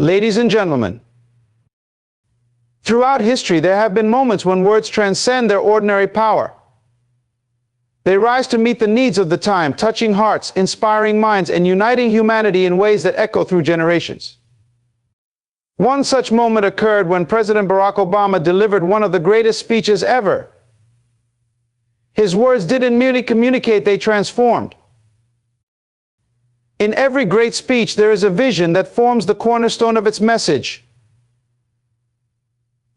Ladies and gentlemen, throughout history there have been moments when words transcend their ordinary power. They rise to meet the needs of the time, touching hearts, inspiring minds, and uniting humanity in ways that echo through generations. One such moment occurred when President Barack Obama delivered one of the greatest speeches ever. His words didn't merely communicate, they transformed. In every great speech, there is a vision that forms the cornerstone of its message.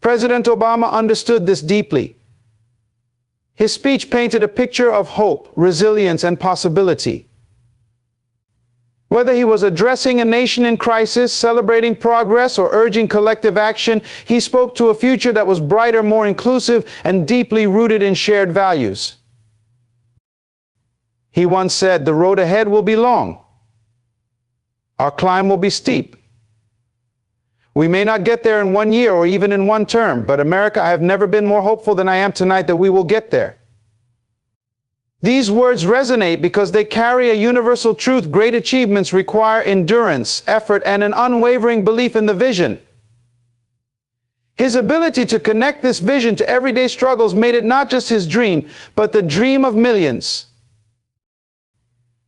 President Obama understood this deeply. His speech painted a picture of hope, resilience, and possibility. Whether he was addressing a nation in crisis, celebrating progress, or urging collective action, he spoke to a future that was brighter, more inclusive, and deeply rooted in shared values. He once said, "The road ahead will be long. Our climb will be steep. We may not get there in 1 year or even in one term, but America, I have never been more hopeful than I am tonight that we will get there." These words resonate because they carry a universal truth: great achievements require endurance, effort, and an unwavering belief in the vision. His ability to connect this vision to everyday struggles made it not just his dream, but the dream of millions.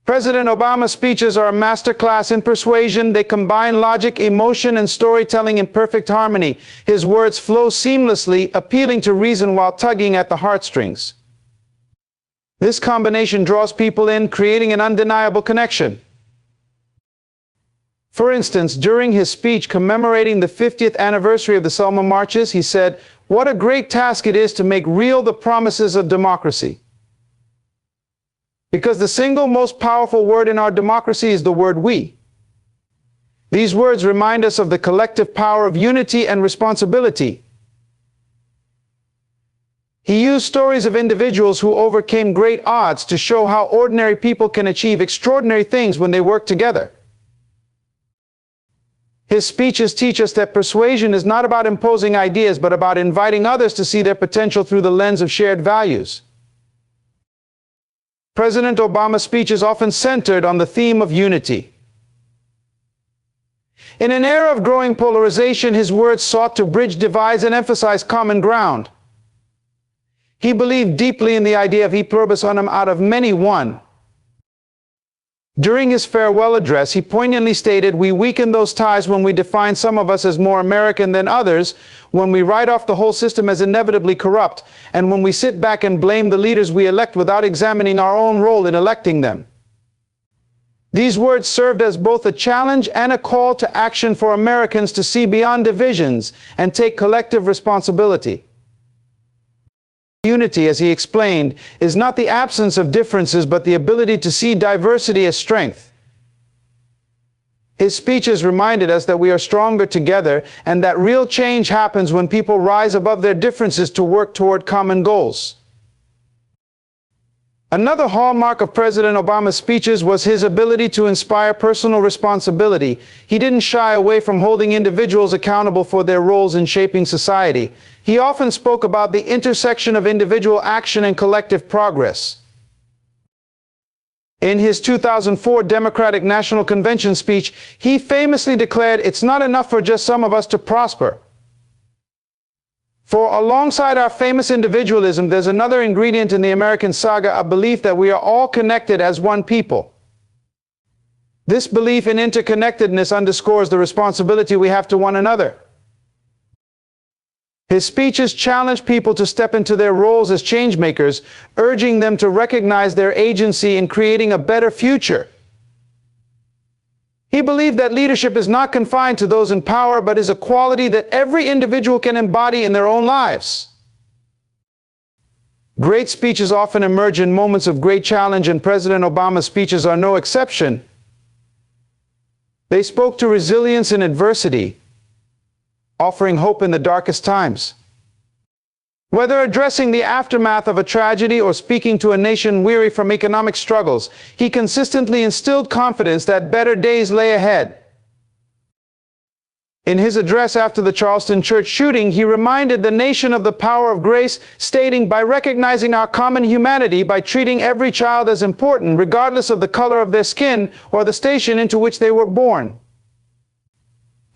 President Obama's speeches are a masterclass in persuasion. They combine logic, emotion, and storytelling in perfect harmony. His words flow seamlessly, appealing to reason while tugging at the heartstrings. This combination draws people in, creating an undeniable connection. For instance, during his speech commemorating the 50th anniversary of the Selma marches, he said, "What a great task it is to make real the promises of democracy." Because the single most powerful word in our democracy is the word "we." These words remind us of the collective power of unity and responsibility. He used stories of individuals who overcame great odds to show how ordinary people can achieve extraordinary things when they work together. His speeches teach us that persuasion is not about imposing ideas, but about inviting others to see their potential through the lens of shared values. President Obama's speech is often centered on the theme of unity. In an era of growing polarization, his words sought to bridge divides and emphasize common ground. He believed deeply in the idea of e pluribus unum, out of many one. During his farewell address, he poignantly stated, "We weaken those ties when we define some of us as more American than others, when we write off the whole system as inevitably corrupt, and when we sit back and blame the leaders we elect without examining our own role in electing them." These words served as both a challenge and a call to action for Americans to see beyond divisions and take collective responsibility. Unity, as he explained, is not the absence of differences, but the ability to see diversity as strength. His speeches reminded us that we are stronger together and that real change happens when people rise above their differences to work toward common goals. Another hallmark of President Obama's speeches was his ability to inspire personal responsibility. He didn't shy away from holding individuals accountable for their roles in shaping society. He often spoke about the intersection of individual action and collective progress. In his 2004 Democratic National Convention speech, he famously declared, "It's not enough for just some of us to prosper." For alongside our famous individualism, there's another ingredient in the American saga, a belief that we are all connected as one people. This belief in interconnectedness underscores the responsibility we have to one another. His speeches challenge people to step into their roles as changemakers, urging them to recognize their agency in creating a better future. He believed that leadership is not confined to those in power, but is a quality that every individual can embody in their own lives. Great speeches often emerge in moments of great challenge, and President Obama's speeches are no exception. They spoke to resilience in adversity, offering hope in the darkest times. Whether addressing the aftermath of a tragedy or speaking to a nation weary from economic struggles, he consistently instilled confidence that better days lay ahead. In his address after the Charleston church shooting, he reminded the nation of the power of grace, stating, "By recognizing our common humanity, by treating every child as important, regardless of the color of their skin or the station into which they were born."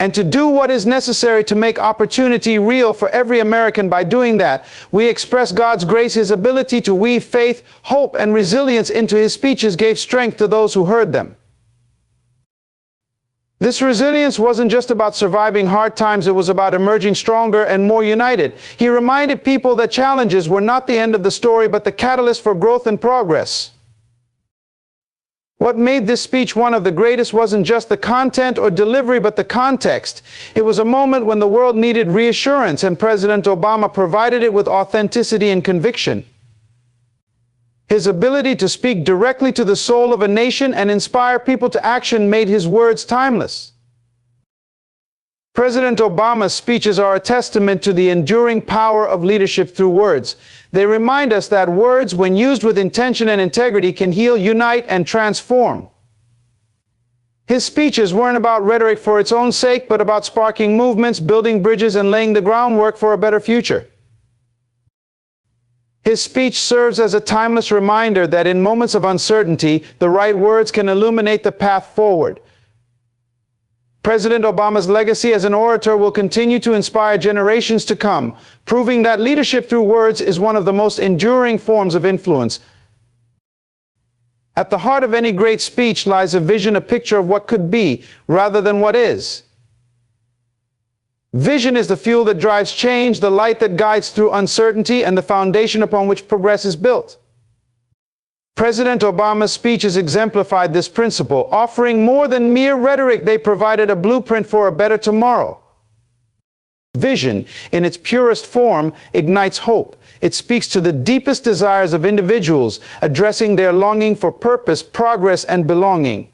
and to do what is necessary to make opportunity real for every American. By doing that, we express God's grace. His ability to weave faith, hope, and resilience into his speeches gave strength to those who heard them. This resilience wasn't just about surviving hard times, it was about emerging stronger and more united. He reminded people that challenges were not the end of the story, but the catalyst for growth and progress. What made this speech one of the greatest wasn't just the content or delivery, but the context. It was a moment when the world needed reassurance, and President Obama provided it with authenticity and conviction. His ability to speak directly to the soul of a nation and inspire people to action made his words timeless. President Obama's speeches are a testament to the enduring power of leadership through words. They remind us that words, when used with intention and integrity, can heal, unite, and transform. His speeches weren't about rhetoric for its own sake, but about sparking movements, building bridges, and laying the groundwork for a better future. His speech serves as a timeless reminder that in moments of uncertainty, the right words can illuminate the path forward. President Obama's legacy as an orator will continue to inspire generations to come, proving that leadership through words is one of the most enduring forms of influence. At the heart of any great speech lies a vision, a picture of what could be, rather than what is. Vision is the fuel that drives change, the light that guides through uncertainty, and the foundation upon which progress is built. President Obama's speeches exemplified this principle. Offering more than mere rhetoric, they provided a blueprint for a better tomorrow. Vision, in its purest form, ignites hope. It speaks to the deepest desires of individuals, addressing their longing for purpose, progress, and belonging.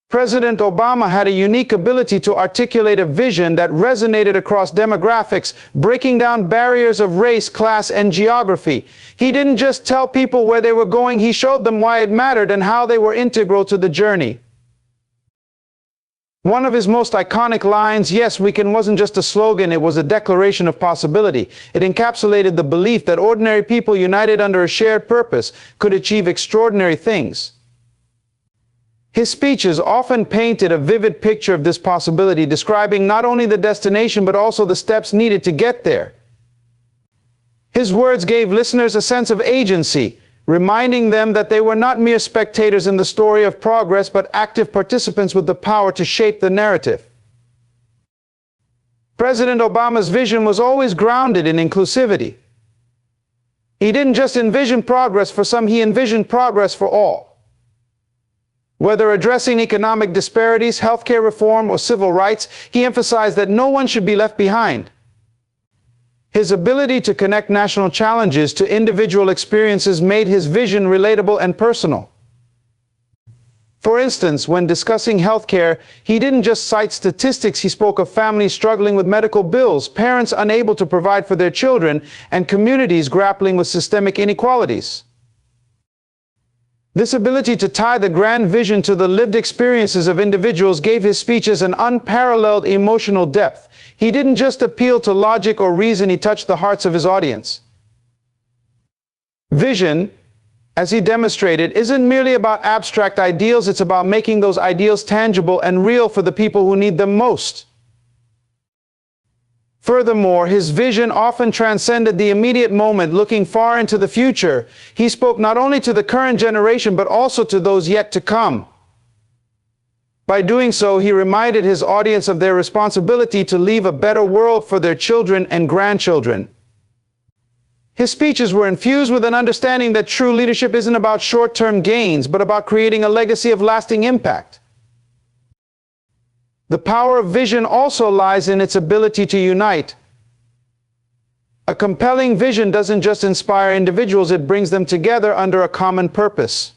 President Obama had a unique ability to articulate a vision that resonated across demographics, breaking down barriers of race, class, and geography. He didn't just tell people where they were going, he showed them why it mattered and how they were integral to the journey. One of his most iconic lines, "Yes, we can," wasn't just a slogan, it was a declaration of possibility. It encapsulated the belief that ordinary people united under a shared purpose could achieve extraordinary things. His speeches often painted a vivid picture of this possibility, describing not only the destination but also the steps needed to get there. His words gave listeners a sense of agency, reminding them that they were not mere spectators in the story of progress, but active participants with the power to shape the narrative. President Obama's vision was always grounded in inclusivity. He didn't just envision progress for some, he envisioned progress for all. Whether addressing economic disparities, healthcare reform, or civil rights, he emphasized that no one should be left behind. His ability to connect national challenges to individual experiences made his vision relatable and personal. For instance, when discussing healthcare, he didn't just cite statistics, he spoke of families struggling with medical bills, parents unable to provide for their children, and communities grappling with systemic inequalities. This ability to tie the grand vision to the lived experiences of individuals gave his speeches an unparalleled emotional depth. He didn't just appeal to logic or reason, he touched the hearts of his audience. Vision, as he demonstrated, isn't merely about abstract ideals, it's about making those ideals tangible and real for the people who need them most. Furthermore, his vision often transcended the immediate moment, looking far into the future. He spoke not only to the current generation, but also to those yet to come. By doing so, he reminded his audience of their responsibility to leave a better world for their children and grandchildren. His speeches were infused with an understanding that true leadership isn't about short-term gains, but about creating a legacy of lasting impact. The power of vision also lies in its ability to unite. A compelling vision doesn't just inspire individuals, it brings them together under a common purpose.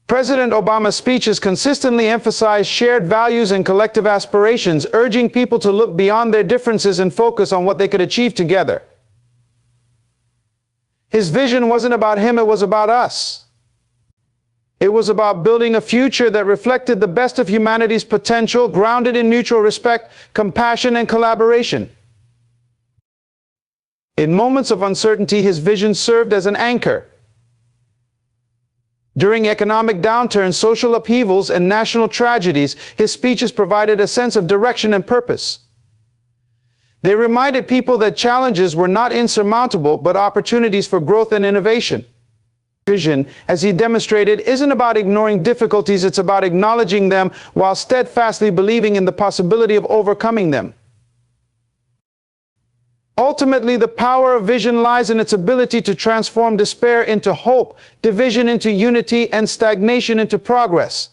President Obama's speeches consistently emphasized shared values and collective aspirations, urging people to look beyond their differences and focus on what they could achieve together. His vision wasn't about him, it was about us. It was about building a future that reflected the best of humanity's potential, grounded in mutual respect, compassion, and collaboration. In moments of uncertainty, his vision served as an anchor. During economic downturns, social upheavals, and national tragedies, his speeches provided a sense of direction and purpose. They reminded people that challenges were not insurmountable, but opportunities for growth and innovation. Vision, as he demonstrated, isn't about ignoring difficulties, it's about acknowledging them while steadfastly believing in the possibility of overcoming them. Ultimately, the power of vision lies in its ability to transform despair into hope, division into unity, and stagnation into progress.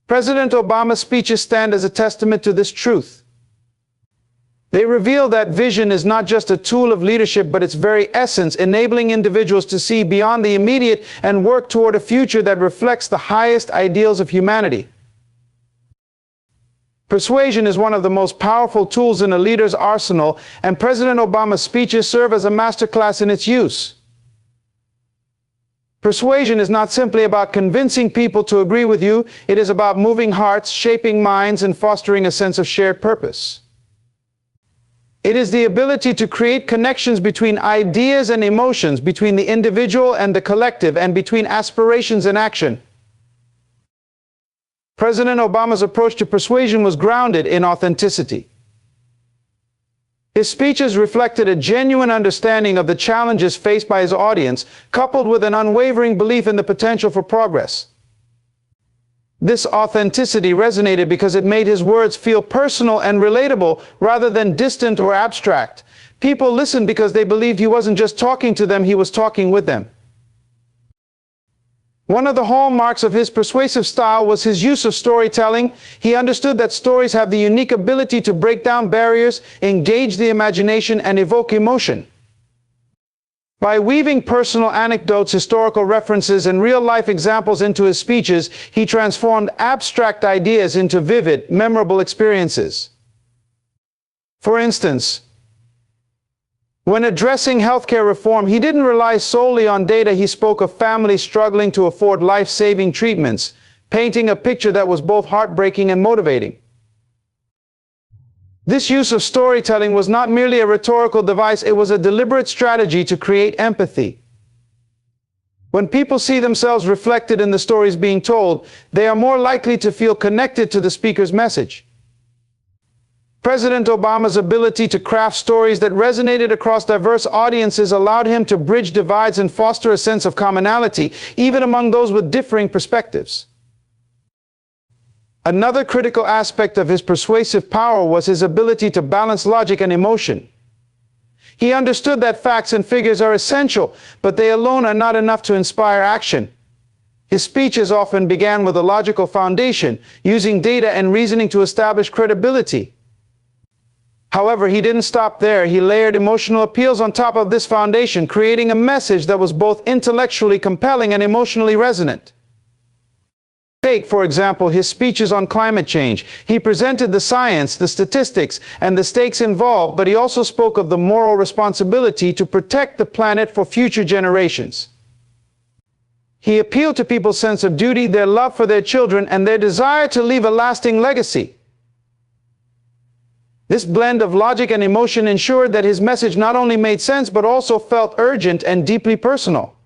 President Obama's speeches stand as a testament to this truth. They reveal that vision is not just a tool of leadership, but its very essence, enabling individuals to see beyond the immediate and work toward a future that reflects the highest ideals of humanity. Persuasion is one of the most powerful tools in a leader's arsenal, and President Obama's speeches serve as a masterclass in its use. Persuasion is not simply about convincing people to agree with you, it is about moving hearts, shaping minds, and fostering a sense of shared purpose. It is the ability to create connections between ideas and emotions, between the individual and the collective, and between aspirations and action. President Obama's approach to persuasion was grounded in authenticity. His speeches reflected a genuine understanding of the challenges faced by his audience, coupled with an unwavering belief in the potential for progress. This authenticity resonated because it made his words feel personal and relatable rather than distant or abstract. People listened because they believed he wasn't just talking to them, he was talking with them. One of the hallmarks of his persuasive style was his use of storytelling. He understood that stories have the unique ability to break down barriers, engage the imagination, and evoke emotion. By weaving personal anecdotes, historical references, and real-life examples into his speeches, he transformed abstract ideas into vivid, memorable experiences. For instance, when addressing healthcare reform, he didn't rely solely on data. He spoke of families struggling to afford life-saving treatments, painting a picture that was both heartbreaking and motivating. This use of storytelling was not merely a rhetorical device, it was a deliberate strategy to create empathy. When people see themselves reflected in the stories being told, they are more likely to feel connected to the speaker's message. President Obama's ability to craft stories that resonated across diverse audiences allowed him to bridge divides and foster a sense of commonality, even among those with differing perspectives. Another critical aspect of his persuasive power was his ability to balance logic and emotion. He understood that facts and figures are essential, but they alone are not enough to inspire action. His speeches often began with a logical foundation, using data and reasoning to establish credibility. However, he didn't stop there. He layered emotional appeals on top of this foundation, creating a message that was both intellectually compelling and emotionally resonant. Take, for example, his speeches on climate change. He presented the science, the statistics, and the stakes involved, but he also spoke of the moral responsibility to protect the planet for future generations. He appealed to people's sense of duty, their love for their children, and their desire to leave a lasting legacy. This blend of logic and emotion ensured that his message not only made sense, but also felt urgent and deeply personal.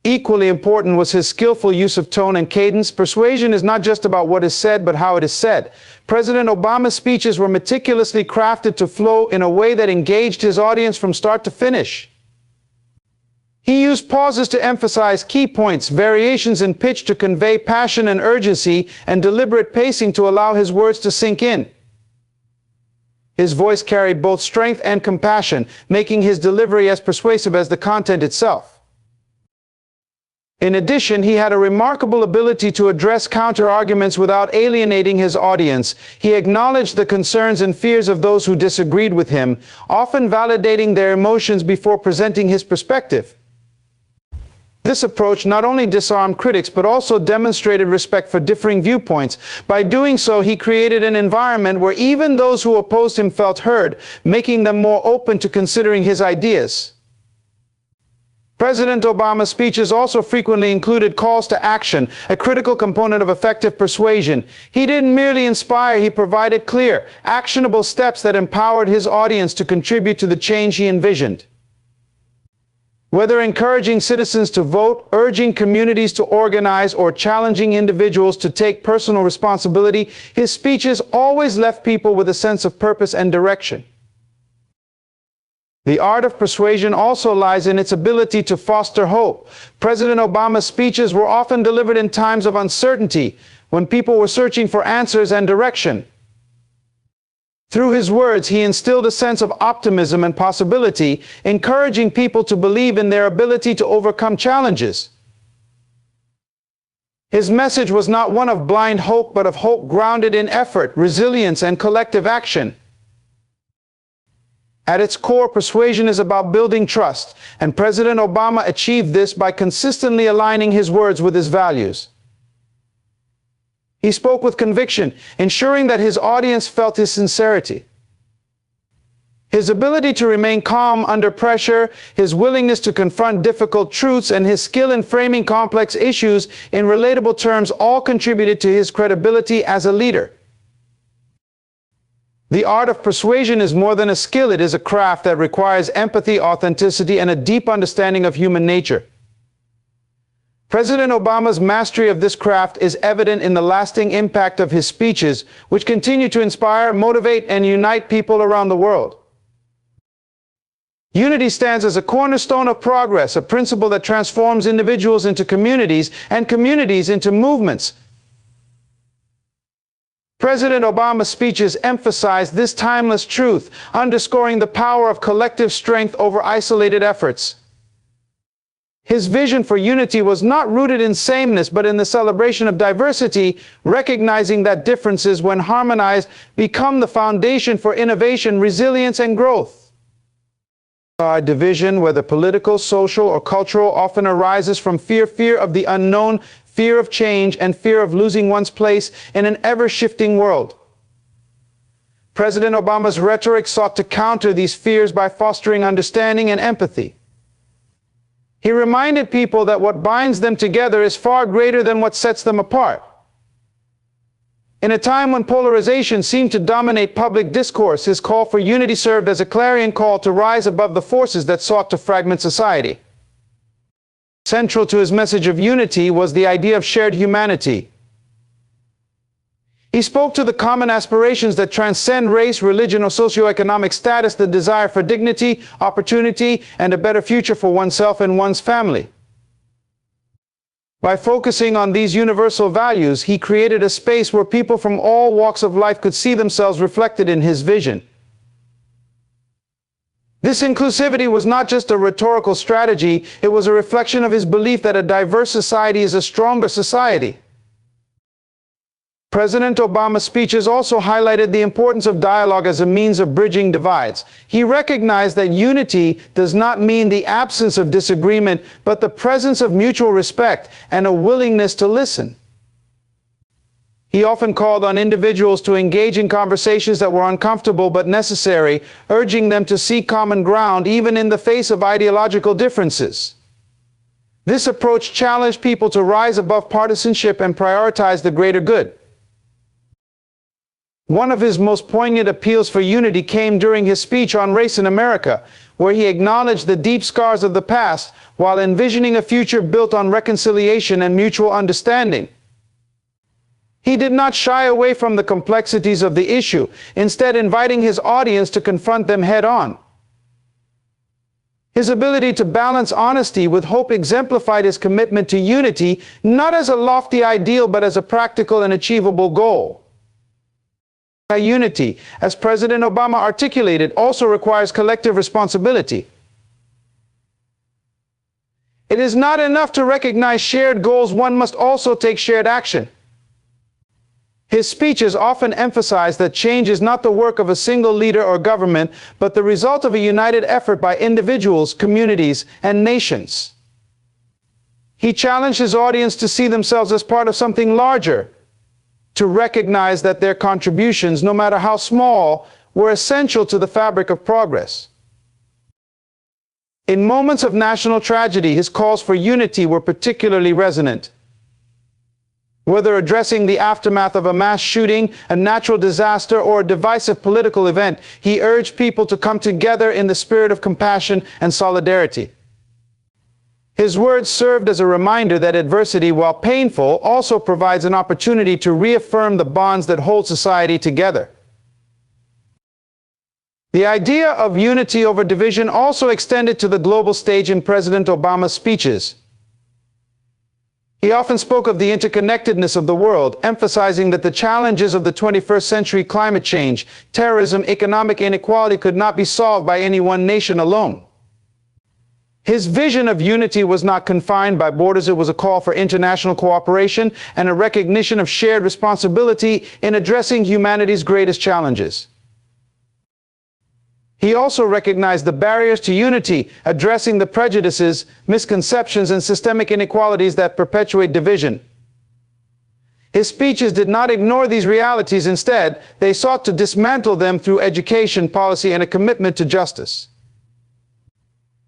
Equally important was his skillful use of tone and cadence. Persuasion is not just about what is said, but how it is said. President Obama's speeches were meticulously crafted to flow in a way that engaged his audience from start to finish. He used pauses to emphasize key points, variations in pitch to convey passion and urgency, and deliberate pacing to allow his words to sink in. His voice carried both strength and compassion, making his delivery as persuasive as the content itself. In addition, he had a remarkable ability to address counter-arguments without alienating his audience. He acknowledged the concerns and fears of those who disagreed with him, often validating their emotions before presenting his perspective. This approach not only disarmed critics, but also demonstrated respect for differing viewpoints. By doing so, he created an environment where even those who opposed him felt heard, making them more open to considering his ideas. President Obama's speeches also frequently included calls to action, a critical component of effective persuasion. He didn't merely inspire, he provided clear, actionable steps that empowered his audience to contribute to the change he envisioned. Whether encouraging citizens to vote, urging communities to organize, or challenging individuals to take personal responsibility, his speeches always left people with a sense of purpose and direction. The art of persuasion also lies in its ability to foster hope. President Obama's speeches were often delivered in times of uncertainty, when people were searching for answers and direction. Through his words, he instilled a sense of optimism and possibility, encouraging people to believe in their ability to overcome challenges. His message was not one of blind hope, but of hope grounded in effort, resilience, and collective action. At its core, persuasion is about building trust, and President Obama achieved this by consistently aligning his words with his values. He spoke with conviction, ensuring that his audience felt his sincerity. His ability to remain calm under pressure, his willingness to confront difficult truths, and his skill in framing complex issues in relatable terms all contributed to his credibility as a leader. The art of persuasion is more than a skill. It is a craft that requires empathy, authenticity, and a deep understanding of human nature. President Obama's mastery of this craft is evident in the lasting impact of his speeches, which continue to inspire, motivate, and unite people around the world. Unity stands as a cornerstone of progress, a principle that transforms individuals into communities and communities into movements. President Obama's speeches emphasized this timeless truth, underscoring the power of collective strength over isolated efforts. His vision for unity was not rooted in sameness, but in the celebration of diversity, recognizing that differences, when harmonized, become the foundation for innovation, resilience, and growth. Division, whether political, social, or cultural, often arises from fear of the unknown, fear of change, and fear of losing one's place in an ever-shifting world. President Obama's rhetoric sought to counter these fears by fostering understanding and empathy. He reminded people that what binds them together is far greater than what sets them apart. In a time when polarization seemed to dominate public discourse, his call for unity served as a clarion call to rise above the forces that sought to fragment society. Central to his message of unity was the idea of shared humanity. He spoke to the common aspirations that transcend race, religion, or socioeconomic status, the desire for dignity, opportunity, and a better future for oneself and one's family. By focusing on these universal values, he created a space where people from all walks of life could see themselves reflected in his vision. This inclusivity was not just a rhetorical strategy, it was a reflection of his belief that a diverse society is a stronger society. President Obama's speeches also highlighted the importance of dialogue as a means of bridging divides. He recognized that unity does not mean the absence of disagreement, but the presence of mutual respect and a willingness to listen. He often called on individuals to engage in conversations that were uncomfortable but necessary, urging them to seek common ground even in the face of ideological differences. This approach challenged people to rise above partisanship and prioritize the greater good. One of his most poignant appeals for unity came during his speech on race in America, where he acknowledged the deep scars of the past while envisioning a future built on reconciliation and mutual understanding. He did not shy away from the complexities of the issue, instead inviting his audience to confront them head-on. His ability to balance honesty with hope exemplified his commitment to unity, not as a lofty ideal, but as a practical and achievable goal. Unity, as President Obama articulated, also requires collective responsibility. It is not enough to recognize shared goals, one must also take shared action. His speeches often emphasized that change is not the work of a single leader or government, but the result of a united effort by individuals, communities, and nations. He challenged his audience to see themselves as part of something larger, to recognize that their contributions, no matter how small, were essential to the fabric of progress. In moments of national tragedy, his calls for unity were particularly resonant. Whether addressing the aftermath of a mass shooting, a natural disaster, or a divisive political event, he urged people to come together in the spirit of compassion and solidarity. His words served as a reminder that adversity, while painful, also provides an opportunity to reaffirm the bonds that hold society together. The idea of unity over division also extended to the global stage in President Obama's speeches. He often spoke of the interconnectedness of the world, emphasizing that the challenges of the 21st century, climate change, terrorism, economic inequality, could not be solved by any one nation alone. His vision of unity was not confined by borders. It was a call for international cooperation and a recognition of shared responsibility in addressing humanity's greatest challenges. He also recognized the barriers to unity, addressing the prejudices, misconceptions, and systemic inequalities that perpetuate division. His speeches did not ignore these realities. Instead, they sought to dismantle them through education, policy, and a commitment to justice.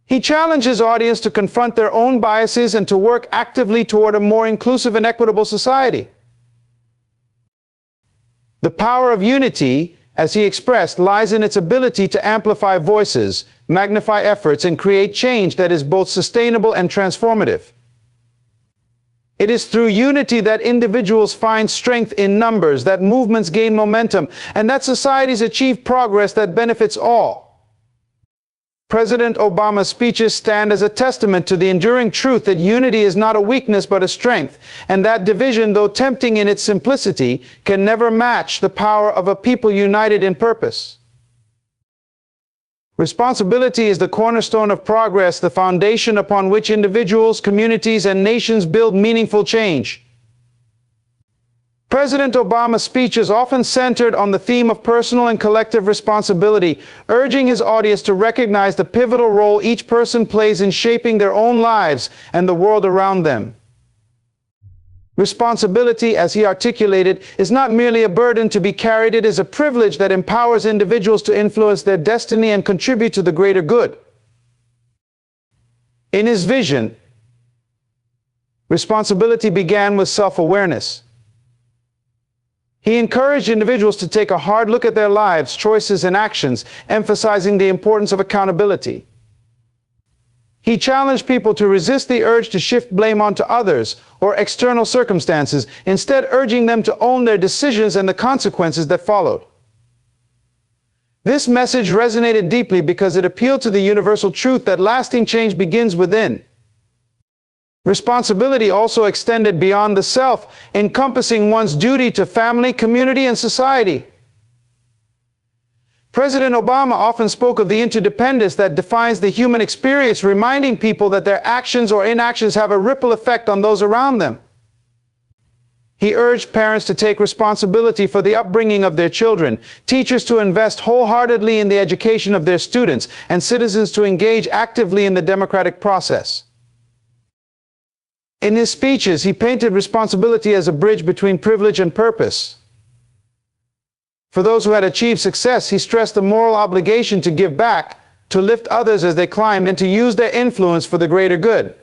He challenged his audience to confront their own biases and to work actively toward a more inclusive and equitable society. The power of unity, as he expressed, lies in its ability to amplify voices, magnify efforts, and create change that is both sustainable and transformative. It is through unity that individuals find strength in numbers, that movements gain momentum, and that societies achieve progress that benefits all. President Obama's speeches stand as a testament to the enduring truth that unity is not a weakness but a strength, and that division, though tempting in its simplicity, can never match the power of a people united in purpose. Responsibility is the cornerstone of progress, the foundation upon which individuals, communities, and nations build meaningful change. President Obama's speeches often centered on the theme of personal and collective responsibility, urging his audience to recognize the pivotal role each person plays in shaping their own lives and the world around them. Responsibility, as he articulated, is not merely a burden to be carried. It is a privilege that empowers individuals to influence their destiny and contribute to the greater good. In his vision, responsibility began with self-awareness. He encouraged individuals to take a hard look at their lives, choices, and actions, emphasizing the importance of accountability. He challenged people to resist the urge to shift blame onto others or external circumstances, instead urging them to own their decisions and the consequences that followed. This message resonated deeply because it appealed to the universal truth that lasting change begins within. Responsibility also extended beyond the self, encompassing one's duty to family, community, and society. President Obama often spoke of the interdependence that defines the human experience, reminding people that their actions or inactions have a ripple effect on those around them. He urged parents to take responsibility for the upbringing of their children, teachers to invest wholeheartedly in the education of their students, and citizens to engage actively in the democratic process. In his speeches, he painted responsibility as a bridge between privilege and purpose. For those who had achieved success, he stressed the moral obligation to give back, to lift others as they climbed, and to use their influence for the greater good.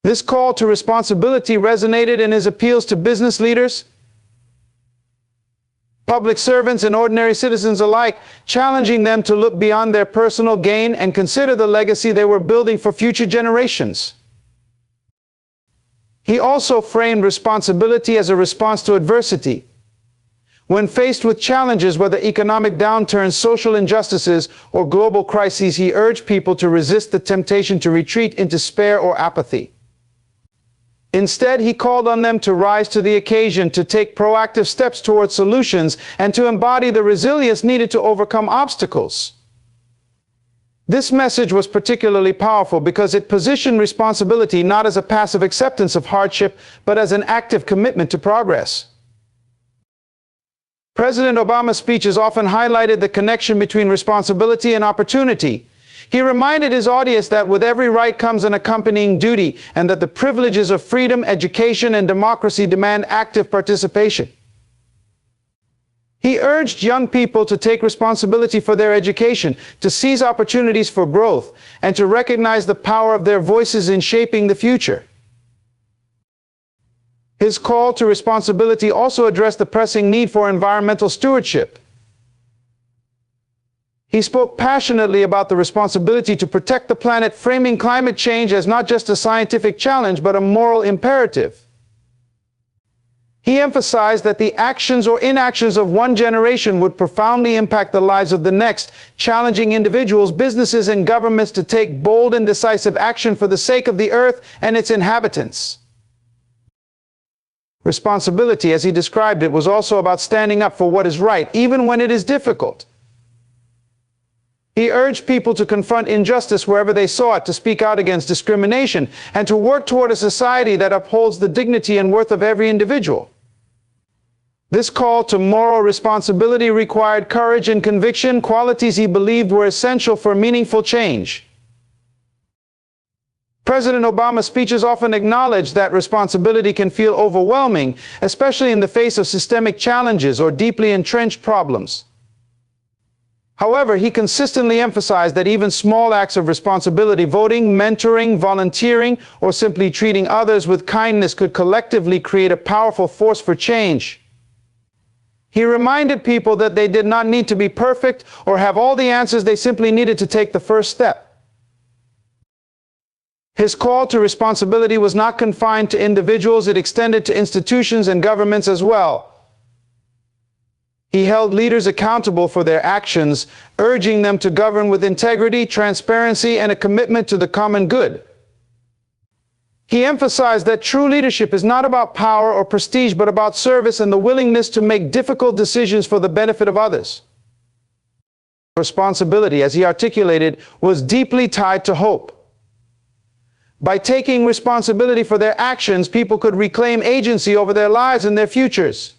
This call to responsibility resonated in his appeals to business leaders, public servants, and ordinary citizens alike, challenging them to look beyond their personal gain and consider the legacy they were building for future generations. He also framed responsibility as a response to adversity. When faced with challenges, whether economic downturns, social injustices, or global crises, he urged people to resist the temptation to retreat into despair or apathy. Instead, he called on them to rise to the occasion, to take proactive steps towards solutions, and to embody the resilience needed to overcome obstacles. This message was particularly powerful because it positioned responsibility not as a passive acceptance of hardship, but as an active commitment to progress. President Obama's speeches often highlighted the connection between responsibility and opportunity. He reminded his audience that with every right comes an accompanying duty, and that the privileges of freedom, education, and democracy demand active participation. He urged young people to take responsibility for their education, to seize opportunities for growth, and to recognize the power of their voices in shaping the future. His call to responsibility also addressed the pressing need for environmental stewardship. He spoke passionately about the responsibility to protect the planet, framing climate change as not just a scientific challenge, but a moral imperative. He emphasized that the actions or inactions of one generation would profoundly impact the lives of the next, challenging individuals, businesses, and governments to take bold and decisive action for the sake of the earth and its inhabitants. Responsibility, as he described it, was also about standing up for what is right, even when it is difficult. He urged people to confront injustice wherever they saw it, to speak out against discrimination, and to work toward a society that upholds the dignity and worth of every individual. This call to moral responsibility required courage and conviction, qualities he believed were essential for meaningful change. President Obama's speeches often acknowledged that responsibility can feel overwhelming, especially in the face of systemic challenges or deeply entrenched problems. However, he consistently emphasized that even small acts of responsibility, voting, mentoring, volunteering, or simply treating others with kindness could collectively create a powerful force for change. He reminded people that they did not need to be perfect or have all the answers. They simply needed to take the first step. His call to responsibility was not confined to individuals, it extended to institutions and governments as well. He held leaders accountable for their actions, urging them to govern with integrity, transparency, and a commitment to the common good. He emphasized that true leadership is not about power or prestige, but about service and the willingness to make difficult decisions for the benefit of others. Responsibility, as he articulated, was deeply tied to hope. By taking responsibility for their actions, people could reclaim agency over their lives and their futures.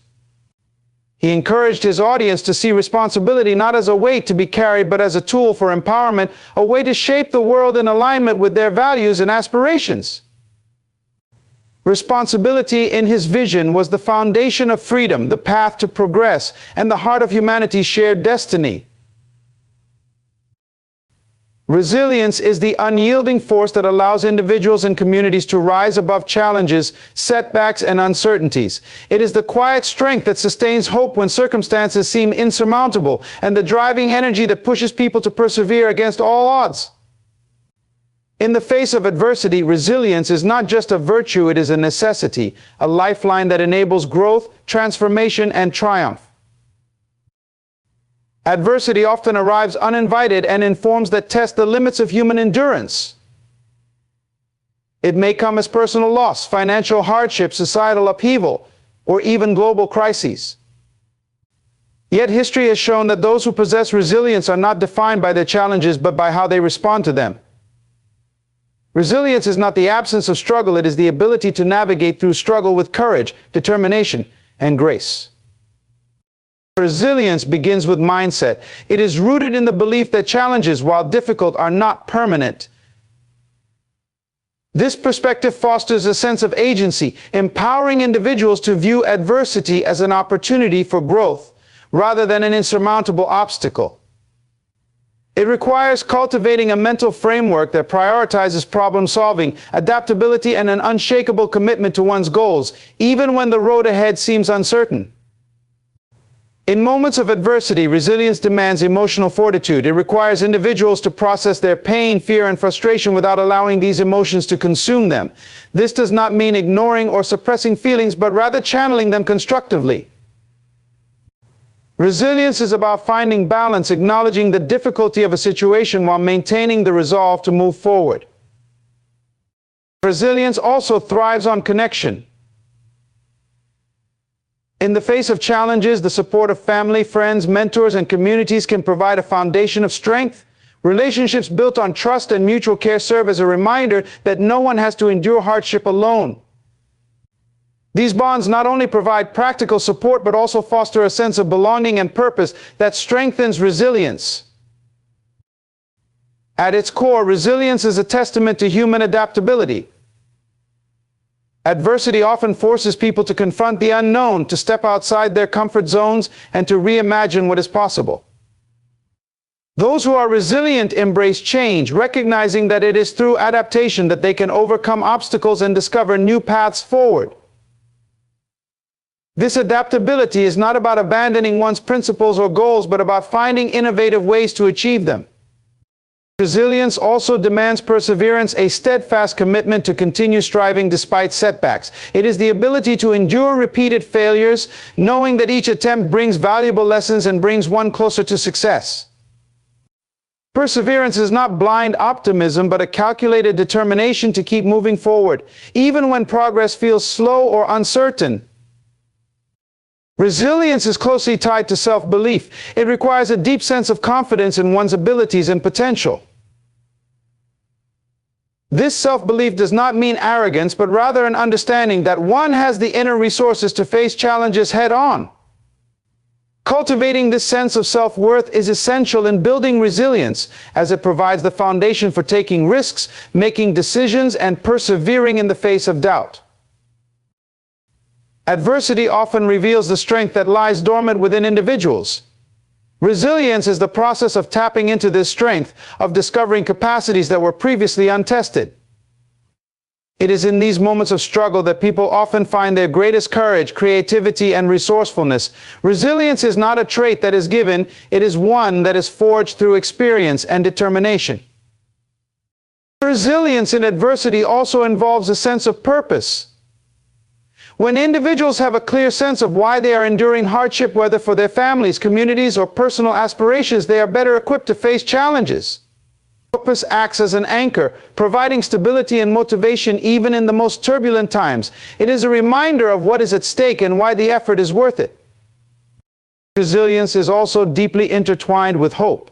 He encouraged his audience to see responsibility not as a weight to be carried, but as a tool for empowerment, a way to shape the world in alignment with their values and aspirations. Responsibility, in his vision, was the foundation of freedom, the path to progress, and the heart of humanity's shared destiny. Resilience is the unyielding force that allows individuals and communities to rise above challenges, setbacks, and uncertainties. It is the quiet strength that sustains hope when circumstances seem insurmountable, and the driving energy that pushes people to persevere against all odds. In the face of adversity, resilience is not just a virtue, it is a necessity, a lifeline that enables growth, transformation, and triumph. Adversity often arrives uninvited and in forms that test the limits of human endurance. It may come as personal loss, financial hardship, societal upheaval, or even global crises. Yet history has shown that those who possess resilience are not defined by their challenges, but by how they respond to them. Resilience is not the absence of struggle, it is the ability to navigate through struggle with courage, determination, and grace. Resilience begins with mindset. It is rooted in the belief that challenges, while difficult, are not permanent. This perspective fosters a sense of agency, empowering individuals to view adversity as an opportunity for growth, rather than an insurmountable obstacle. It requires cultivating a mental framework that prioritizes problem solving, adaptability, and an unshakable commitment to one's goals, even when the road ahead seems uncertain. In moments of adversity, resilience demands emotional fortitude. It requires individuals to process their pain, fear, and frustration without allowing these emotions to consume them. This does not mean ignoring or suppressing feelings, but rather channeling them constructively. Resilience is about finding balance, acknowledging the difficulty of a situation while maintaining the resolve to move forward. Resilience also thrives on connection. In the face of challenges, the support of family, friends, mentors, and communities can provide a foundation of strength. Relationships built on trust and mutual care serve as a reminder that no one has to endure hardship alone. These bonds not only provide practical support, but also foster a sense of belonging and purpose that strengthens resilience. At its core, resilience is a testament to human adaptability. Adversity often forces people to confront the unknown, to step outside their comfort zones, and to reimagine what is possible. Those who are resilient embrace change, recognizing that it is through adaptation that they can overcome obstacles and discover new paths forward. This adaptability is not about abandoning one's principles or goals, but about finding innovative ways to achieve them. Resilience also demands perseverance, a steadfast commitment to continue striving despite setbacks. It is the ability to endure repeated failures, knowing that each attempt brings valuable lessons and brings one closer to success. Perseverance is not blind optimism, but a calculated determination to keep moving forward, even when progress feels slow or uncertain. Resilience is closely tied to self-belief. It requires a deep sense of confidence in one's abilities and potential. This self-belief does not mean arrogance, but rather an understanding that one has the inner resources to face challenges head-on. Cultivating this sense of self-worth is essential in building resilience, as it provides the foundation for taking risks, making decisions, and persevering in the face of doubt. Adversity often reveals the strength that lies dormant within individuals. Resilience is the process of tapping into this strength, of discovering capacities that were previously untested. It is in these moments of struggle that people often find their greatest courage, creativity, and resourcefulness. Resilience is not a trait that is given, it is one that is forged through experience and determination. Resilience in adversity also involves a sense of purpose. When individuals have a clear sense of why they are enduring hardship, whether for their families, communities, or personal aspirations, they are better equipped to face challenges. Purpose acts as an anchor, providing stability and motivation even in the most turbulent times. It is a reminder of what is at stake and why the effort is worth it. Resilience is also deeply intertwined with hope.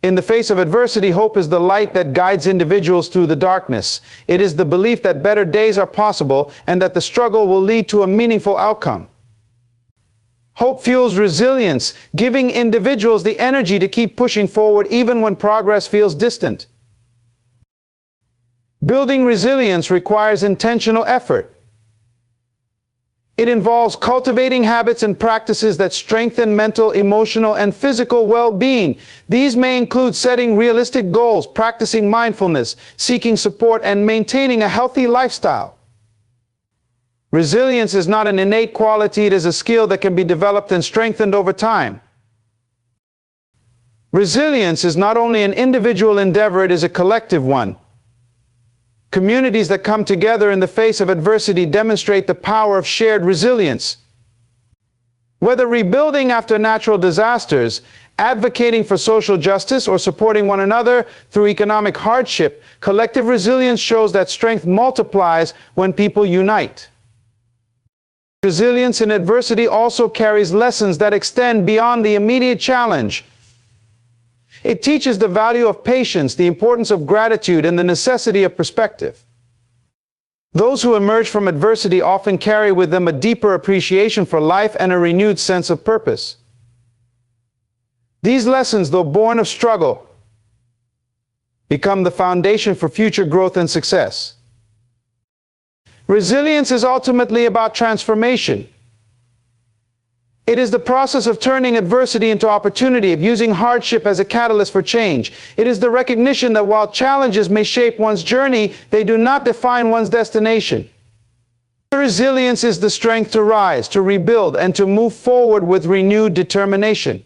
In the face of adversity, hope is the light that guides individuals through the darkness. It is the belief that better days are possible and that the struggle will lead to a meaningful outcome. Hope fuels resilience, giving individuals the energy to keep pushing forward even when progress feels distant. Building resilience requires intentional effort. It involves cultivating habits and practices that strengthen mental, emotional, and physical well-being. These may include setting realistic goals, practicing mindfulness, seeking support, and maintaining a healthy lifestyle. Resilience is not an innate quality, it is a skill that can be developed and strengthened over time. Resilience is not only an individual endeavor, it is a collective one. Communities that come together in the face of adversity demonstrate the power of shared resilience. Whether rebuilding after natural disasters, advocating for social justice, or supporting one another through economic hardship, collective resilience shows that strength multiplies when people unite. Resilience in adversity also carries lessons that extend beyond the immediate challenge. It teaches the value of patience, the importance of gratitude, and the necessity of perspective. Those who emerge from adversity often carry with them a deeper appreciation for life and a renewed sense of purpose. These lessons, though born of struggle, become the foundation for future growth and success. Resilience is ultimately about transformation. It is the process of turning adversity into opportunity, of using hardship as a catalyst for change. It is the recognition that while challenges may shape one's journey, they do not define one's destination. Resilience is the strength to rise, to rebuild, and to move forward with renewed determination.